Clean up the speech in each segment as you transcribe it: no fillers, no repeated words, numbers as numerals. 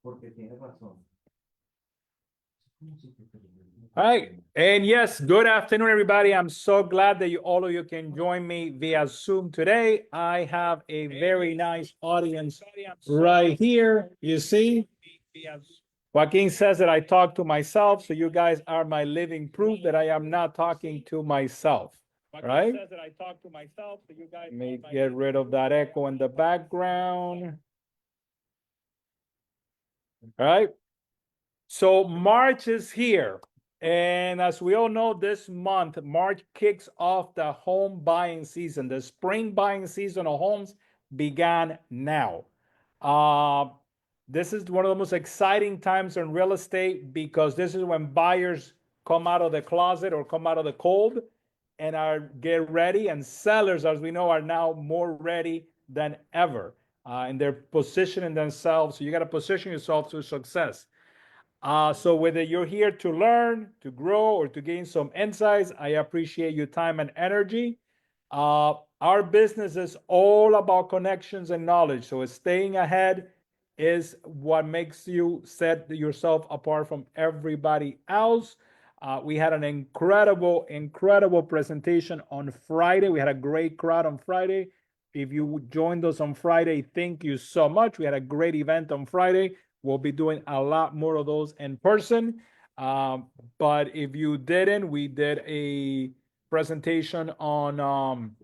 All right. And yes, good afternoon, everybody. I'm so glad that all of you can join me via Zoom today. I have a very nice audience right here. You see, Joaquin says that I talk to myself. So you guys are my living proof that I am not talking to myself. Right? Let me get rid of that echo in the background. All right. So March is here. And as we all know, this month, March kicks off the home buying season. The spring buying season of homes began now. This is one of the most exciting times in real estate because this is when buyers come out of the closet or come out of the cold and are get ready. And sellers, as we know, are now more ready than ever. And they're positioning themselves. So you got to position yourself to success. So whether you're here to learn, to grow, or to gain some insights, I appreciate your time and energy. Our business is all about connections and knowledge. So staying ahead is what makes you set yourself apart from everybody else. We had an incredible presentation on Friday. We had a great crowd on Friday. If you joined us on Friday, thank you so much. We had a great event on Friday. We'll be doing a lot more of those in person. But if you didn't, we did a presentation on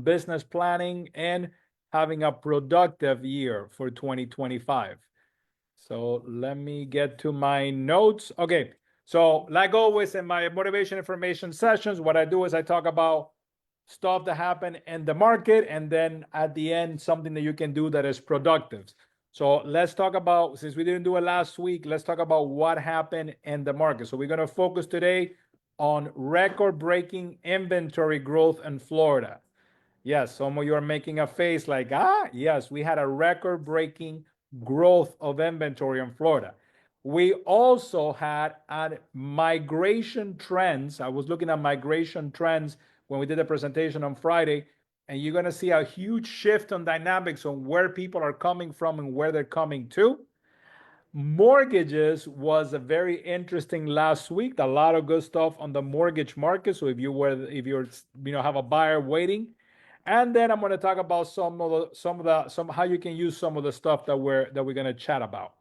business planning and having a productive year for 2025. So let me get to my notes. Okay, so like always in my motivation information sessions, what I do is I talk about stuff that happened in the market, and then at the end, something that you can do that is productive. So let's talk about, since we didn't do it last week, let's talk about what happened in the market. So we're going to focus today on record-breaking inventory growth in Florida. Yes, some of you are making a face like, yes, we had a record-breaking growth of inventory in Florida. We also had migration trends. I was looking at migration trends when we did the presentation on Friday, and you're going to see a huge shift on dynamics on where people are coming from and where they're coming to. Mortgages was a very interesting last week. A lot of good stuff on the mortgage market. So if you're have a buyer waiting, and then I'm going to talk about some how you can use some of the stuff that we're going to chat about.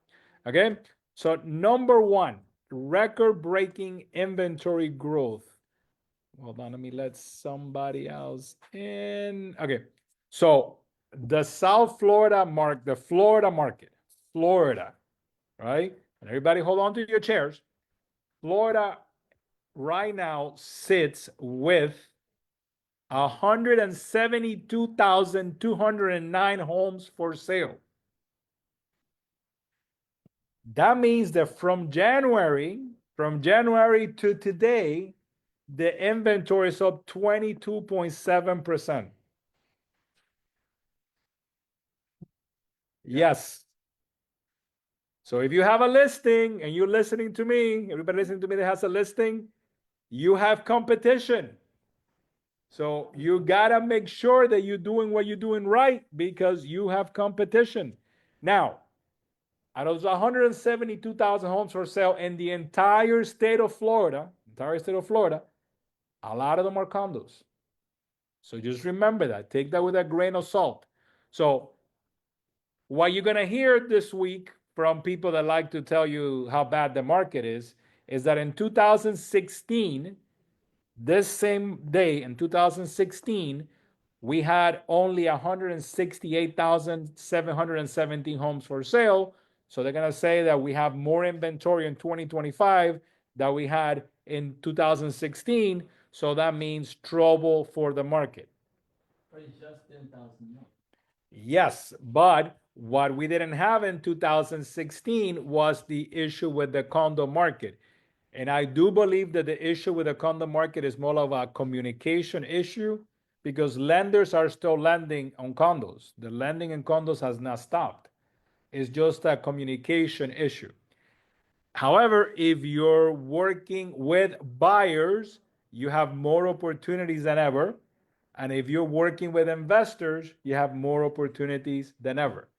Okay. So number one, record-breaking inventory growth. Hold on, let me let somebody else in. Okay. So the South Florida market, the Florida market, Florida, right? And everybody hold on to your chairs. Florida right now sits with 172,209 homes for sale. That means that from January to today, the inventory is up 22.7%. Yes. So if you have a listing and you're listening to me, everybody listening to me that has a listing, you have competition. So you gotta make sure that you're doing what you're doing right because you have competition. Now, out of those 172,000 homes for sale in the entire state of Florida, a lot of them are condos. So just remember that. Take that with a grain of salt. So what you're gonna hear this week from people that like to tell you how bad the market is that in 2016, this same day in 2016, we had only 168,717 homes for sale. So they're going to say that we have more inventory in 2025 than we had in 2016. So that means trouble for the market. But it's just 10,000 more. Yes, but what we didn't have in 2016 was the issue with the condo market. And I do believe that the issue with the condo market is more of a communication issue because lenders are still lending on condos. The lending in condos has not stopped. It's just a communication issue. However, if you're working with buyers, you have more opportunities than ever. And if you're working with investors, you have more opportunities than ever.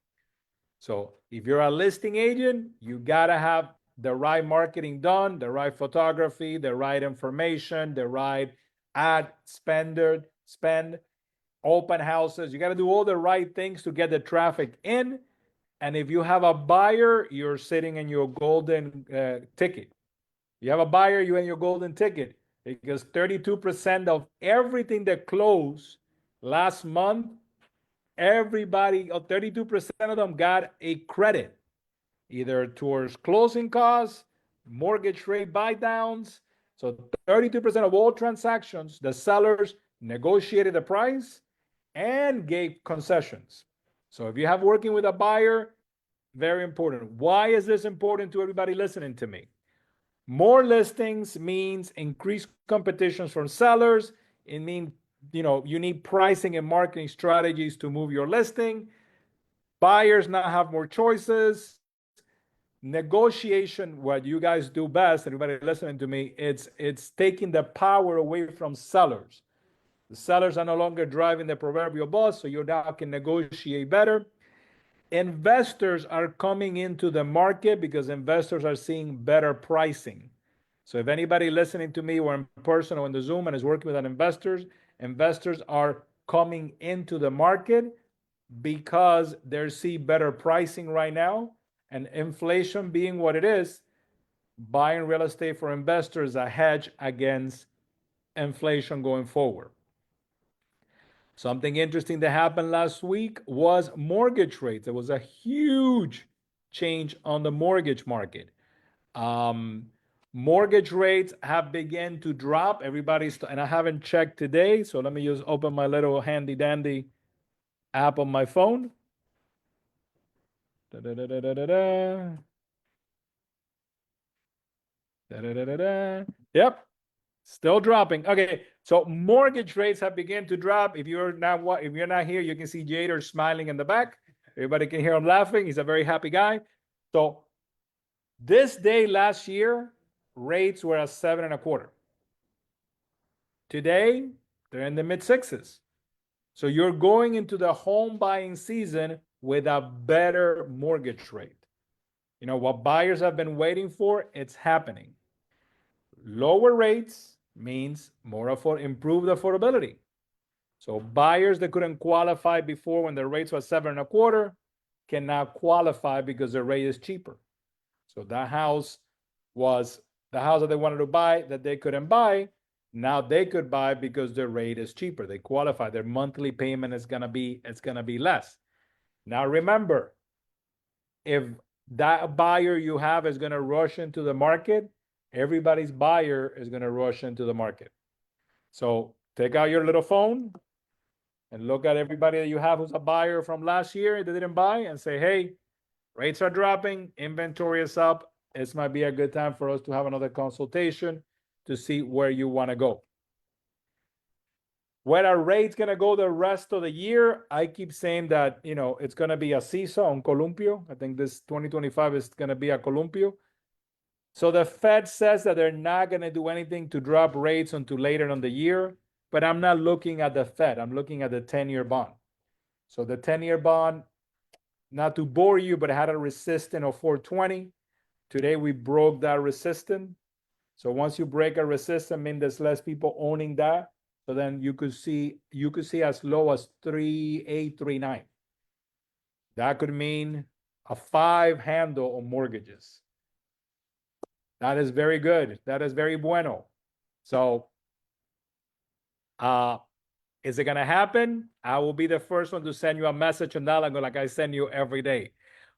So if you're a listing agent, you gotta have the right marketing done, the right photography, the right information, the right ad spend, open houses. You gotta do all the right things to get the traffic in. And if you have a buyer, you're sitting in your golden ticket. You have a buyer, you in your golden ticket because 32% of everything that closed last month, everybody, 32% of them got a credit, either towards closing costs, mortgage rate buy downs. So 32% of all transactions, the sellers negotiated the price and gave concessions. So if you have working with a buyer, very important. Why is this important to everybody listening to me? More listings means increased competitions from sellers. It means, you need pricing and marketing strategies to move your listing. Buyers now have more choices. Negotiation, what you guys do best, everybody listening to me, it's taking the power away from sellers. The sellers are no longer driving the proverbial bus, so you now can negotiate better. Investors are coming into the market because investors are seeing better pricing. So if anybody listening to me or in person or in the Zoom and is working with investors are coming into the market because they see better pricing right now, and inflation being what it is, buying real estate for investors is a hedge against inflation going forward. Something interesting that happened last week was mortgage rates. There was a huge change on the mortgage market. Mortgage rates have begun to drop. And I haven't checked today, so let me just open my little handy dandy app on my phone. Da, da, da, da, da, da, da. Da, da, da, da, da. Yep, still dropping. Okay, so mortgage rates have begun to drop. If you're not here, you can see Jader smiling in the back. Everybody can hear him laughing. He's a very happy guy. So this day last year, rates were at 7.25. Today, they're in the mid sixes. So you're going into the home buying season with a better mortgage rate. What buyers have been waiting for, it's happening. Lower rates means improved affordability. So buyers that couldn't qualify before when the rates were 7.25 can now qualify because the rate is cheaper. So that house was the house that they wanted to buy that they couldn't buy. Now they could buy because the rate is cheaper. They qualify. Their monthly payment is gonna be less. Now remember, if that buyer you have is gonna rush into the market, everybody's buyer is gonna rush into the market. So take out your little phone and look at everybody that you have who's a buyer from last year that didn't buy and say, hey, rates are dropping, inventory is up. This might be a good time for us to have another consultation to see where you want to go. Where are rates going to go the rest of the year? I keep saying that, it's going to be a seesaw on columpio. I think this 2025 is going to be a columpio. So the Fed says that they're not going to do anything to drop rates until later in the year, but I'm not looking at the Fed. I'm looking at the 10-year bond. So the 10-year bond, not to bore you, but it had a resistance of 420. Today we broke that resistance. So once you break a resistance, means there's less people owning that. So then you could see as low as 3.839. That could mean a 5 handle on mortgages. That is very good. That is very bueno. So is it gonna happen? I will be the first one to send you a message on that, like I send you every day.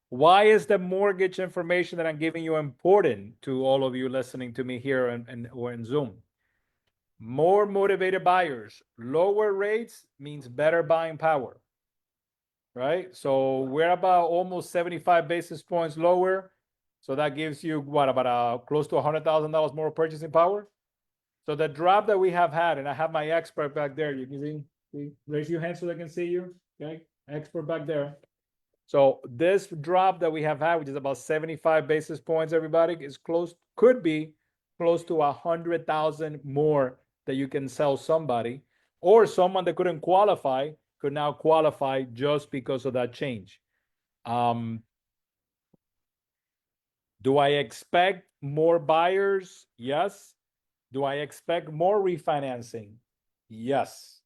Why is the mortgage information that I'm giving you important to all of you listening to me here or in Zoom? More motivated buyers. Lower rates means better buying power, right? So we're about almost 75 basis points lower. So that gives you about close to $100,000 more purchasing power. So the drop that we have had, and I have my expert back there. You can see, raise your hand so they can see you. Okay, expert back there. So this drop that we have had, which is about 75 basis points, everybody, could be close to 100,000 more that you can sell somebody, or someone that couldn't qualify could now qualify just because of that change. Do I expect more buyers? Yes. Do I expect more refinancing? Yes.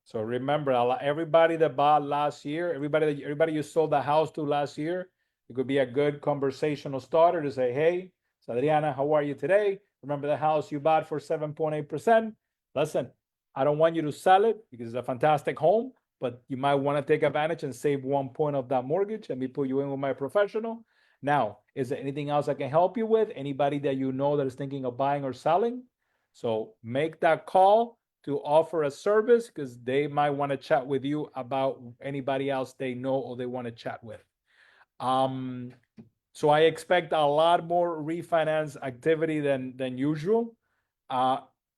So remember, everybody that bought last year, everybody you sold the house to last year, it could be a good conversational starter to say, hey, so Adriana, how are you today? Remember the house you bought for 7.8%? Listen, I don't want you to sell it because it's a fantastic home, but you might want to take advantage and save 1 point of that mortgage. Let me put you in with my professional. Now, is there anything else I can help you with? Anybody that you know that is thinking of buying or selling? So make that call to offer a service because they might want to chat with you about anybody else they know or they want to chat with. So I expect a lot more refinance activity than usual.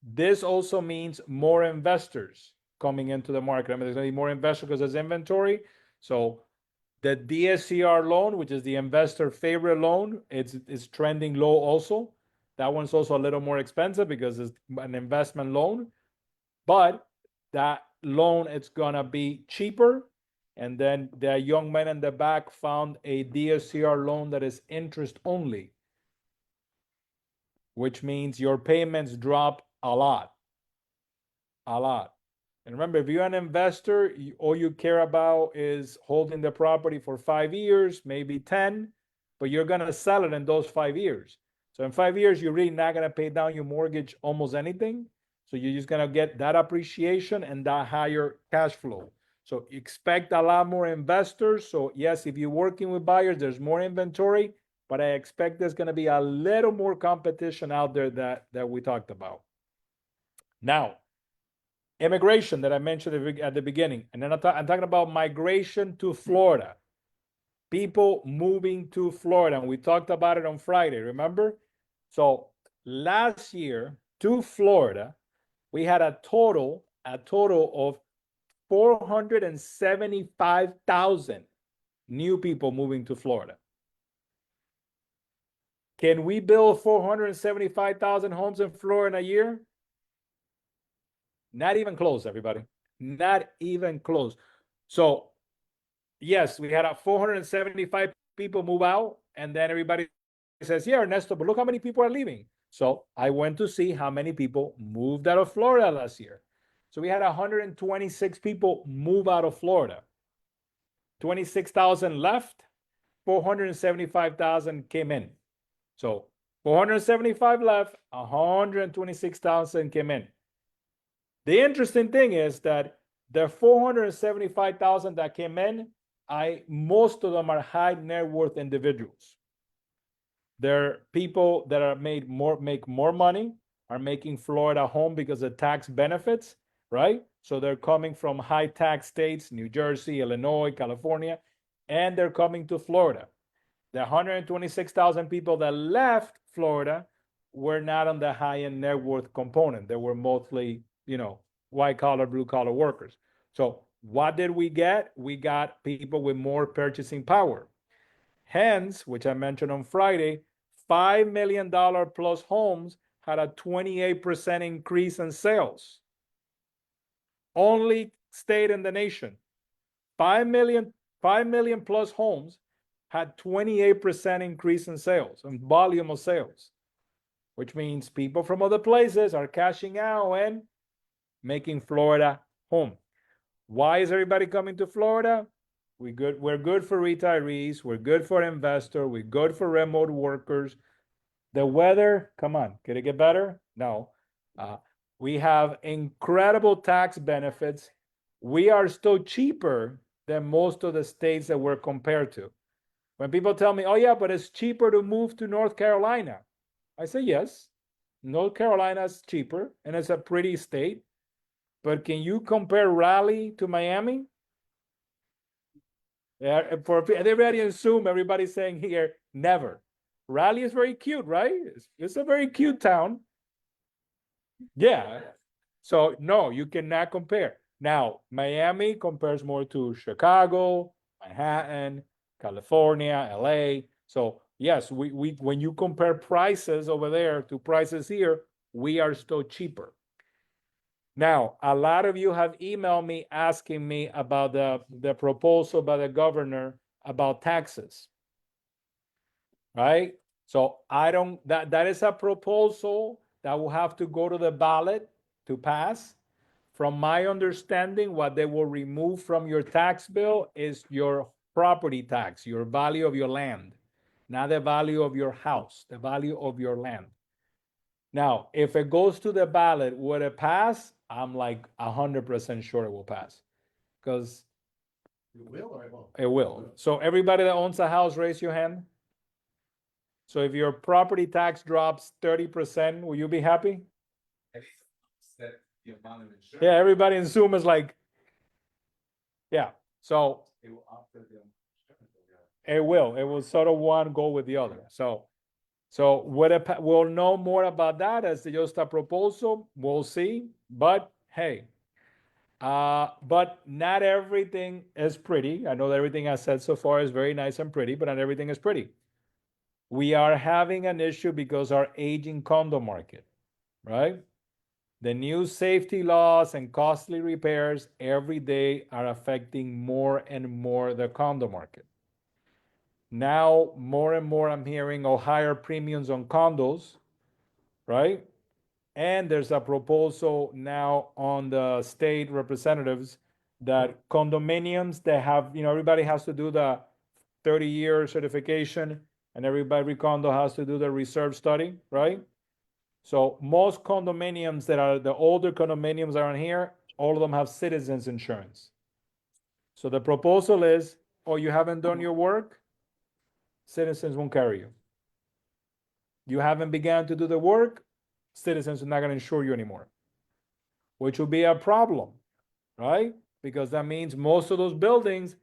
This also means more investors coming into the market. I mean, there's going to be more investors because there's inventory. So the DSCR loan, which is the investor favorite loan, it's trending low also. That one's also a little more expensive because it's an investment loan, but that loan it's gonna be cheaper. And then the young man in the back found a DSCR loan that is interest only, which means your payments drop a lot, a lot. And remember, if you're an investor, all you care about is holding the property for 5 years, maybe 10, but you're going to sell it in those 5 years. So in 5 years, you're really not going to pay down your mortgage almost anything. So you're just going to get that appreciation and that higher cash flow. So expect a lot more investors. So yes, if you're working with buyers, there's more inventory, but I expect there's going to be a little more competition out there that we talked about. Now, immigration that I mentioned at the beginning. And then I'm talking about migration to Florida. People moving to Florida. And we talked about it on Friday, remember? So last year to Florida, we had a total of 475,000 new people moving to Florida. Can we build 475,000 homes in Florida in a year? Not even close, everybody. Not even close. So, yes, we had 475 people move out, and then everybody says, yeah, Ernesto, but look how many people are leaving. So I went to see how many people moved out of Florida last year. So we had 126 people move out of Florida. 26,000 left, 475,000 came in. So 475 left, 126,000 came in. The interesting thing is that the 475,000 that came in, most of them are high net worth individuals. They're people that are make more money, are making Florida home because of tax benefits, right? So they're coming from high tax states, New Jersey, Illinois, California, and they're coming to Florida. The 126,000 people that left Florida were not on the high end net worth component. They were mostly, white collar, blue collar workers. So what did we get? We got people with more purchasing power. Hence, which I mentioned on Friday, $5 million plus homes had a 28% increase in sales. Only state in the nation. 5 million plus homes had 28% increase in sales and volume of sales, which means people from other places are cashing out and making Florida home. Why is everybody coming to Florida? We're good for retirees. We're good for investors. We're good for remote workers. The weather, come on, can it get better? No. We have incredible tax benefits. We are still cheaper than most of the states that we're compared to. When people tell me, oh yeah, but it's cheaper to move to North Carolina, I say yes. North Carolina is cheaper and it's a pretty state. But can you compare Raleigh to Miami? Yeah, for everybody in Zoom, everybody's saying here, never. Raleigh is very cute, right? It's a very cute town. Yeah. So no, you cannot compare. Now, Miami compares more to Chicago, Manhattan, California, LA. So yes, we when you compare prices over there to prices here, we are still cheaper. Now, a lot of you have emailed me asking me about the proposal by the governor about taxes, right? So I don't, that is a proposal that will have to go to the ballot to pass. From my understanding, what they will remove from your tax bill is your property tax, your value of your land, not the value of your house, the value of your land. Now, if it goes to the ballot, would it pass? I'm like 100% sure it will pass, because It will or it won't? it will. So everybody that owns a house, raise your hand. So if your property tax drops 30%, will you be happy? Set the amount of insurance. Yeah, everybody in Zoom is like, yeah. So It will offer them insurance. it will sort of one go with the other. So we'll know more about that as just a proposal. We'll see. But hey, but not everything is pretty. I know that everything I said so far is very nice and pretty, but not everything is pretty. We are having an issue because our aging condo market, right? The new safety laws and costly repairs every day are affecting more and more the condo market. Now, more and more I'm hearing of higher premiums on condos, right? And there's a proposal now on the state representatives that condominiums that have, everybody has to do the 30-year certification, and every condo has to do the reserve study, right? So most condominiums that are the older condominiums around here, all of them have citizens insurance. So the proposal is, oh, you haven't done your work, citizens won't carry you. You haven't begun to do the work, citizens are not going to insure you anymore, which will be a problem, right? Because that means most of those buildings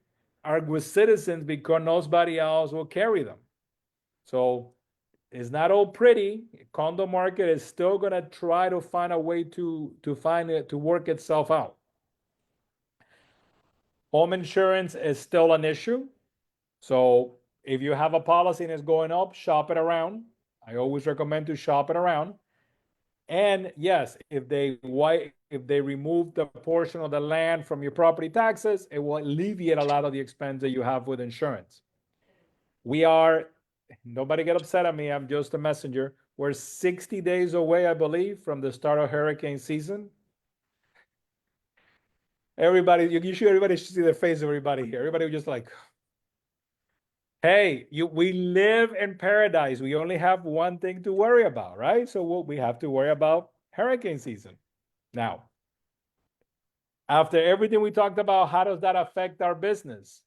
are with citizens because nobody else will carry them. So it's not all pretty. Condo market is still going to try to find a way to find it to work itself out. Home insurance is still an issue. So if you have a policy and it's going up, shop it around. I always recommend to shop it around. And yes, if they remove the portion of the land from your property taxes, it will alleviate a lot of the expense that you have with insurance. Nobody get upset at me, I'm just a messenger. We're 60 days away, I believe, from the start of hurricane season. Everybody should see the face of everybody here. Everybody was just like, hey, we live in paradise. We only have one thing to worry about, right? So we have to worry about hurricane season. Now, after everything we talked about, how does that affect our business?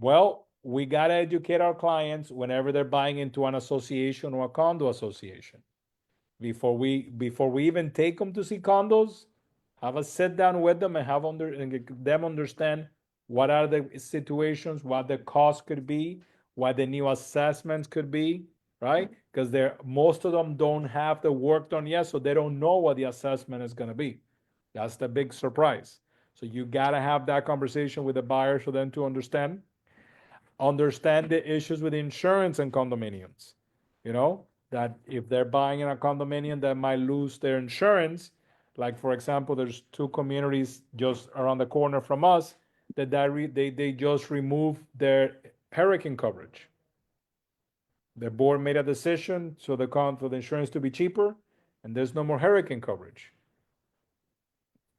Well, we got to educate our clients whenever they're buying into an association or a condo association. Before we even take them to see condos, have a sit down with them and get them understand what are the situations, what the cost could be, what the new assessments could be, right? Because most of them don't have the work done yet, so they don't know what the assessment is going to be. That's the big surprise. So you got to have that conversation with the buyer for them to understand the issues with insurance and condominiums. That if they're buying in a condominium that might lose their insurance, like for example, there's two communities just around the corner from us that they just removed their hurricane coverage. The board made a decision for the insurance to be cheaper, and there's no more hurricane coverage.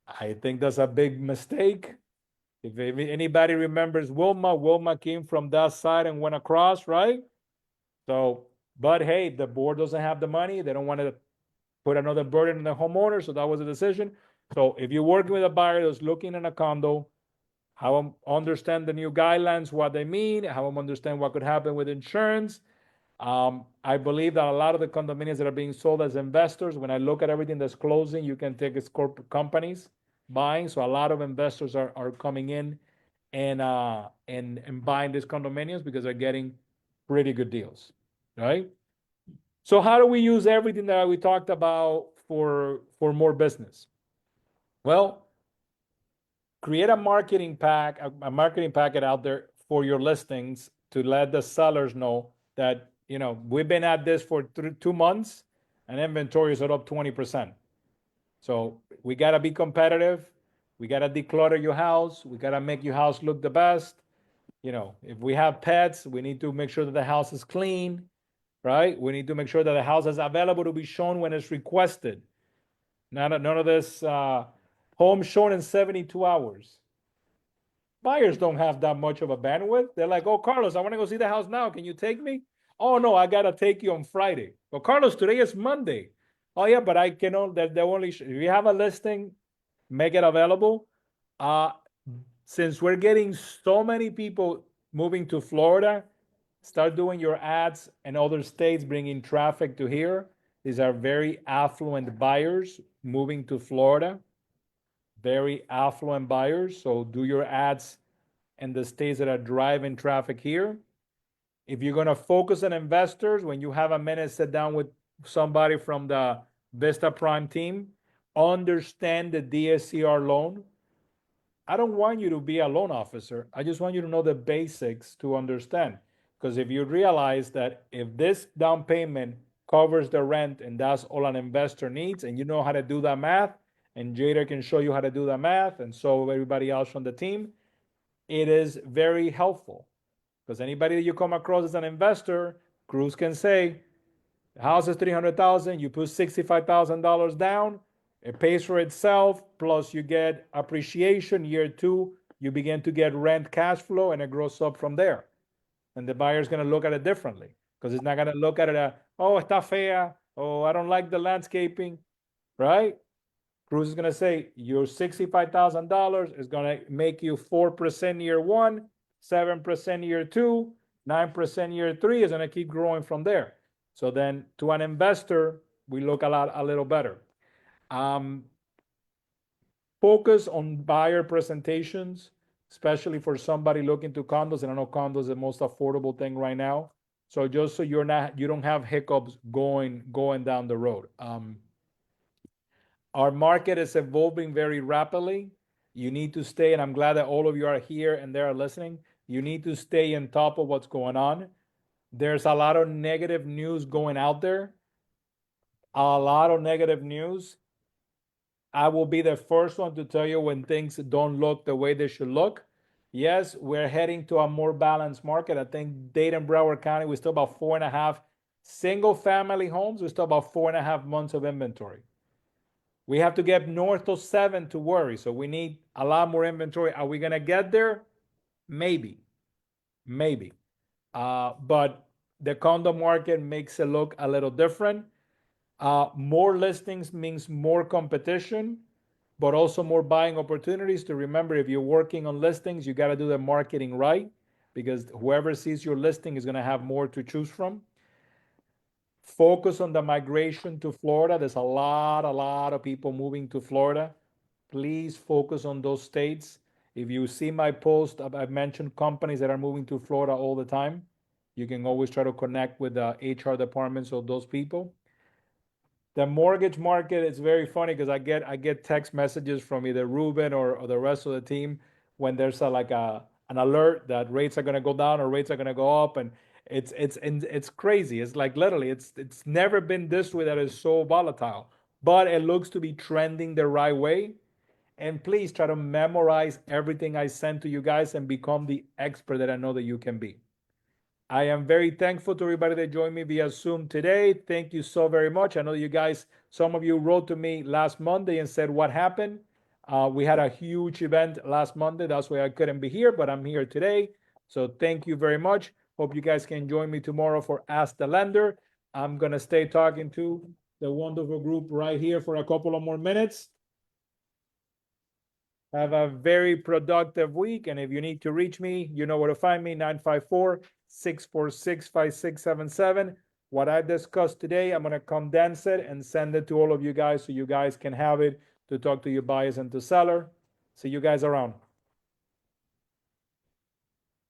I think that's a big mistake. If anybody remembers Wilma came from that side and went across, right? So, but hey, the board doesn't have the money. They don't want to put another burden on the homeowner, so that was a decision. So if you're working with a buyer that's looking in a condo, have them understand the new guidelines, what they mean, have them understand what could happen with insurance. I believe that a lot of the condominiums that are being sold as investors, when I look at everything that's closing, you can take as corporate companies buying. So a lot of investors are coming in and buying these condominiums because they're getting pretty good deals, right? So how do we use everything that we talked about for more business? Well, create a marketing packet out there for your listings to let the sellers know that we've been at this for 2 months and inventories are up 20%. So we got to be competitive. We got to declutter your house. We got to make your house look the best. If we have pets, we need to make sure that the house is clean. right? We need to make sure that the house is available to be shown when it's requested. None of this home shown in 72 hours. Buyers don't have that much of a bandwidth. They're like, oh, Carlos, I want to go see the house now. Can you take me? Oh, no, I got to take you on Friday. Well, Carlos, today is Monday. Oh, yeah, but I cannot. They're only, if you have a listing, make it available. Since we're getting so many people moving to Florida, start doing your ads in other states, bringing traffic to here. These are very affluent buyers moving to Florida, very affluent buyers. So do your ads in the states that are driving traffic here. If you're going to focus on investors, when you have a minute, sit down with somebody from the Vista Prime team, understand the DSCR loan. I don't want you to be a loan officer. I just want you to know the basics to understand. Because if you realize that if this down payment covers the rent and that's all an investor needs, and you know how to do that math, and Jada can show you how to do the math, and so everybody else on the team, it is very helpful. Because anybody that you come across as an investor, Cruz can say, the house is 300,000, you put $65,000 down, it pays for itself, plus you get appreciation year 2, you begin to get rent cash flow, and it grows up from there. And the buyer's gonna look at it differently, because it's not gonna look at it, oh, está fea, oh, I don't like the landscaping, right? Cruz is gonna say, your $65,000 is gonna make you 4% year 1, 7% year 2, 9% year 3, is gonna keep growing from there. So then to an investor, we look a little better. Focus on buyer presentations, especially for somebody looking to condos. And I know condos is the most affordable thing right now. So just so you don't have hiccups going down the road. Our market is evolving very rapidly. You need to stay, and I'm glad that all of you are here and they are listening. You need to stay on top of what's going on. There's a lot of negative news going out there. A lot of negative news. I will be the first one to tell you when things don't look the way they should look. Yes, we're heading to a more balanced market. I think Dade and Broward County, we still about 4.5 single family homes. We still about 4.5 months of inventory. We have to get north of 7 to worry. So we need a lot more inventory. Are we going to get there? Maybe. But the condo market makes it look a little different. More listings means more competition, but also more buying opportunities. To remember, if you're working on listings, you got to do the marketing right, because whoever sees your listing is going to have more to choose from. Focus on the migration to Florida. There's a lot of people moving to Florida. Please focus on those states. If you see my post, I've mentioned companies that are moving to Florida all the time. You can always try to connect with the HR departments of those people. The mortgage market is very funny, because I get text messages from either Ruben or the rest of the team when there's an alert that rates are going to go down or rates are going to go up, and it's crazy. It's like literally it's never been this way, that is so volatile, but it looks to be trending the right way. And please try to memorize everything I send to you guys and become the expert that I know that you can be. I am very thankful to everybody that joined me via Zoom today. Thank you so very much. I know you guys, some of you wrote to me last Monday and said what happened. We had a huge event last Monday. That's why I couldn't be here, but I'm here today. So thank you very much. Hope you guys can join me tomorrow for Ask the Lender. I'm going to stay talking to the wonderful group right here for a couple of more minutes. Have a very productive week. And if you need to reach me, you know where to find me, 954-646-5677. What I discussed today, I'm going to condense it and send it to all of you guys so you guys can have it to talk to your buyers and to seller. See you guys around.